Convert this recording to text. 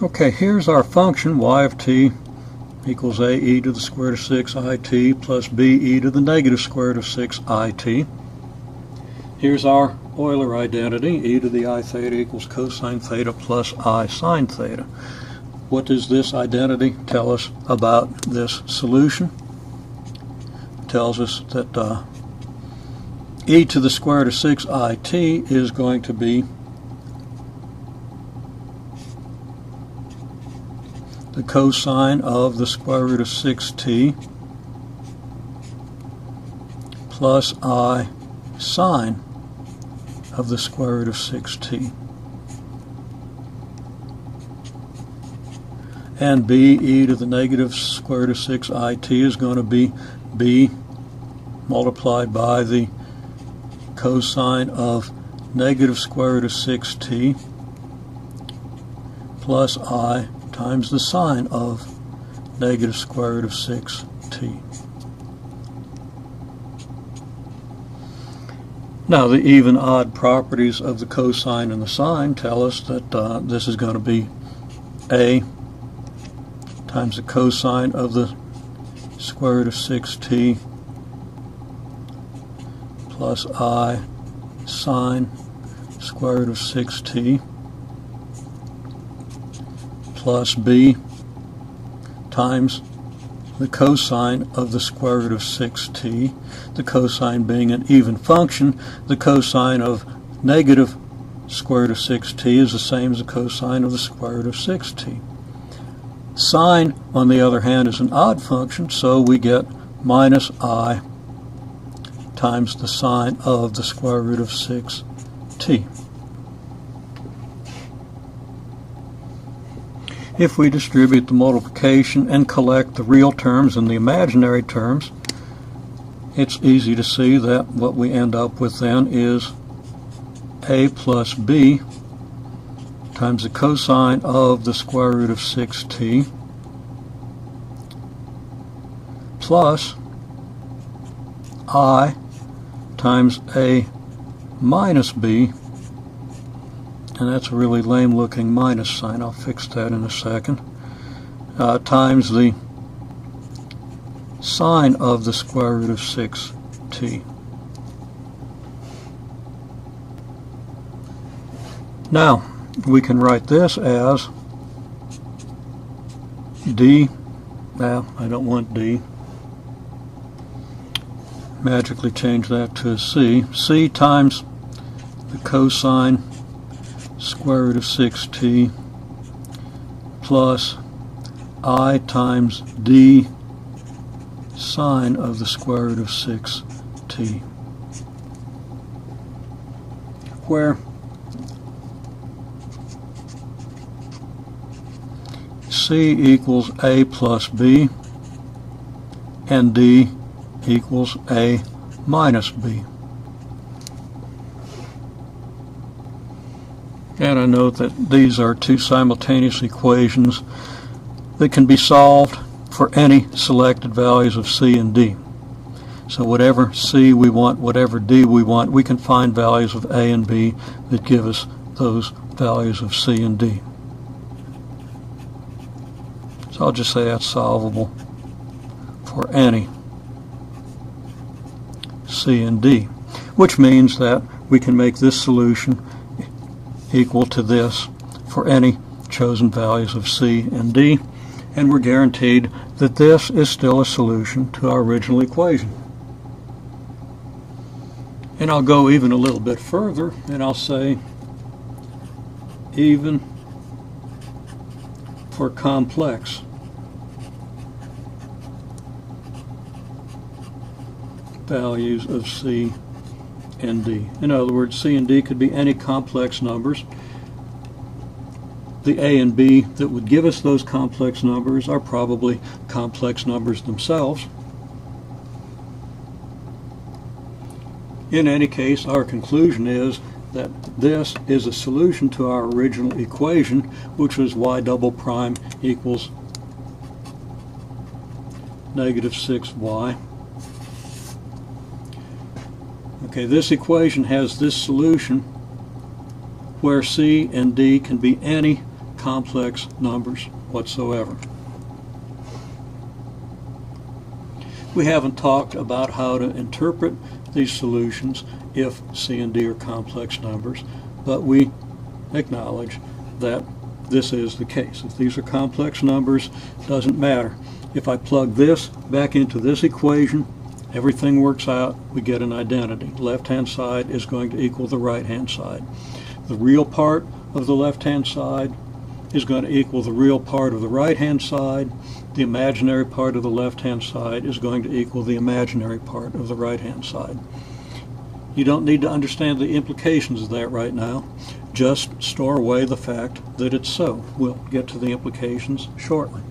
Okay, here's our function y of t equals a e to the square root of 6it plus b e to the negative square root of 6it. Here's our Euler identity, e to the I theta equals cosine theta plus I sine theta. What does this identity tell us about this solution? It tells us that e to the square root of 6it is going to be the cosine of the square root of 6t plus I sine of the square root of 6t. And b e to the negative square root of 6it is going to be b multiplied by the cosine of negative square root of 6t plus I times the sine of negative square root of 6t. Now the even-odd properties of the cosine and the sine tell us that this is going to be a times the cosine of the square root of 6t plus I sine square root of 6t plus b times the cosine of the square root of 6t, the cosine being an even function. The cosine of negative square root of 6t is the same as the cosine of the square root of 6t. Sine, on the other hand, is an odd function, so we get minus I times the sine of the square root of 6t. If we distribute the multiplication and collect the real terms and the imaginary terms, it's easy to see that what we end up with then is a plus b times the cosine of the square root of 6t plus I times a minus b, and that's a really lame looking minus sign, I'll fix that in a second, times the sine of the square root of 6t. Now we can write this as d, I don't want d, magically change that to a c times the cosine square root of 6t plus I times d sine of the square root of 6t, where c equals a plus b and d equals a minus b. And I note that these are two simultaneous equations that can be solved for any selected values of c and d. So whatever c we want, whatever d we want, we can find values of a and b that give us those values of c and d. So I'll just say that's solvable for any c and d, which means that we can make this solution equal to this for any chosen values of c and d, and we're guaranteed that this is still a solution to our original equation. And I'll go even a little bit further, and I'll say even for complex values of c and d. In other words, c and d could be any complex numbers. The a and b that would give us those complex numbers are probably complex numbers themselves. In any case, our conclusion is that this is a solution to our original equation, which was y double prime equals negative 6y. Okay, this equation has this solution where c and d can be any complex numbers whatsoever. We haven't talked about how to interpret these solutions if C and D are complex numbers, but we acknowledge that this is the case. If these are complex numbers, it doesn't matter. If I plug this back into this equation, everything works out. We get an identity. The left-hand side is going to equal the right-hand side. The real part of the left-hand side is going to equal the real part of the right-hand side. The imaginary part of the left-hand side is going to equal the imaginary part of the right-hand side. You don't need to understand the implications of that right now. Just store away the fact that it's so. We'll get to the implications shortly.